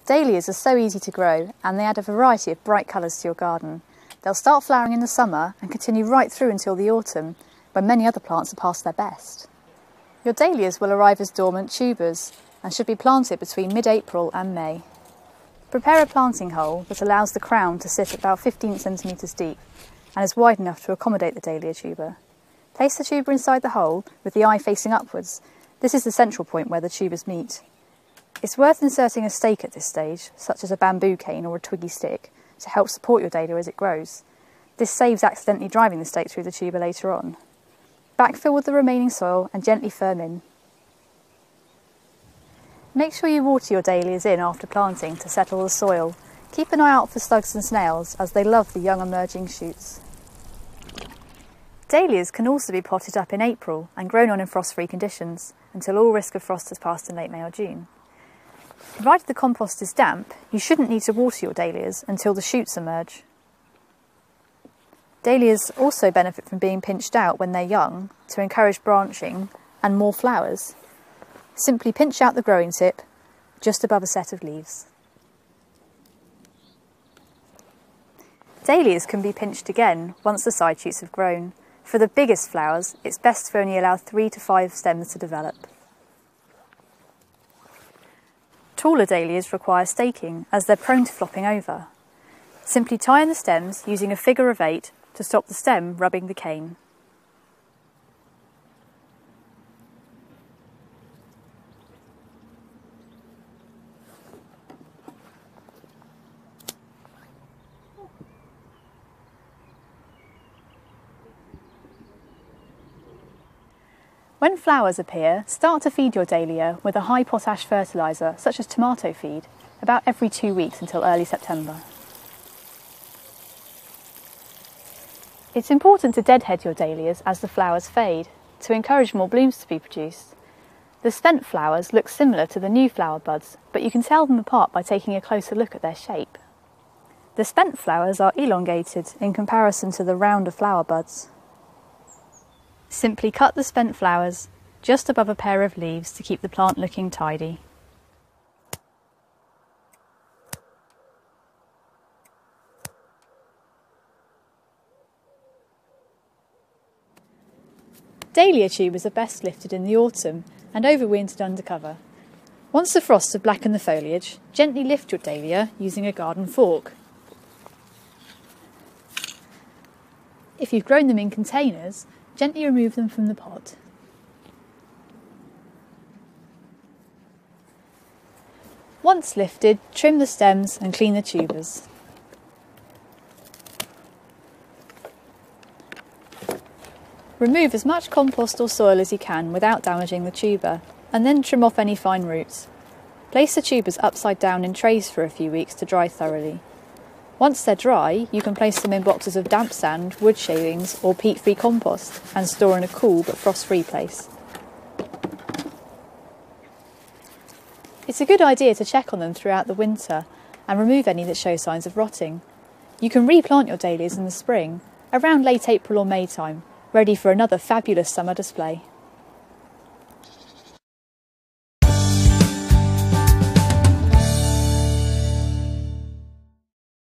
Dahlias are so easy to grow, and they add a variety of bright colours to your garden. They'll start flowering in the summer and continue right through until the autumn, when many other plants are past their best. Your dahlias will arrive as dormant tubers and should be planted between mid-April and May. Prepare a planting hole that allows the crown to sit about 15 centimetres deep and is wide enough to accommodate the dahlia tuber. Place the tuber inside the hole with the eye facing upwards. This is the central point where the tubers meet. It's worth inserting a stake at this stage, such as a bamboo cane or a twiggy stick, to help support your dahlia as it grows. This saves accidentally driving the stake through the tuber later on. Backfill with the remaining soil and gently firm in. Make sure you water your dahlias in after planting to settle the soil. Keep an eye out for slugs and snails, as they love the young emerging shoots. Dahlias can also be potted up in April and grown on in frost-free conditions until all risk of frost has passed in late May or June. Provided the compost is damp, you shouldn't need to water your dahlias until the shoots emerge. Dahlias also benefit from being pinched out when they're young to encourage branching and more flowers. Simply pinch out the growing tip just above a set of leaves. Dahlias can be pinched again once the side shoots have grown. For the biggest flowers, it's best to only allow 3 to 5 stems to develop. Taller dahlias require staking as they're prone to flopping over. Simply tie in the stems using a figure of 8 to stop the stem rubbing the cane. When flowers appear, start to feed your dahlia with a high potash fertiliser such as tomato feed about every 2 weeks until early September. It's important to deadhead your dahlias as the flowers fade to encourage more blooms to be produced. The spent flowers look similar to the new flower buds, but you can tell them apart by taking a closer look at their shape. The spent flowers are elongated in comparison to the rounder flower buds. Simply cut the spent flowers just above a pair of leaves to keep the plant looking tidy. Dahlia tubers are best lifted in the autumn and overwintered under cover. Once the frosts have blackened the foliage, gently lift your dahlia using a garden fork. If you've grown them in containers, gently remove them from the pot. Once lifted, trim the stems and clean the tubers. Remove as much compost or soil as you can without damaging the tuber, and then trim off any fine roots. Place the tubers upside down in trays for a few weeks to dry thoroughly. Once they're dry, you can place them in boxes of damp sand, wood shavings or peat-free compost and store in a cool but frost-free place. It's a good idea to check on them throughout the winter and remove any that show signs of rotting. You can replant your dahlias in the spring, around late April or May time, ready for another fabulous summer display.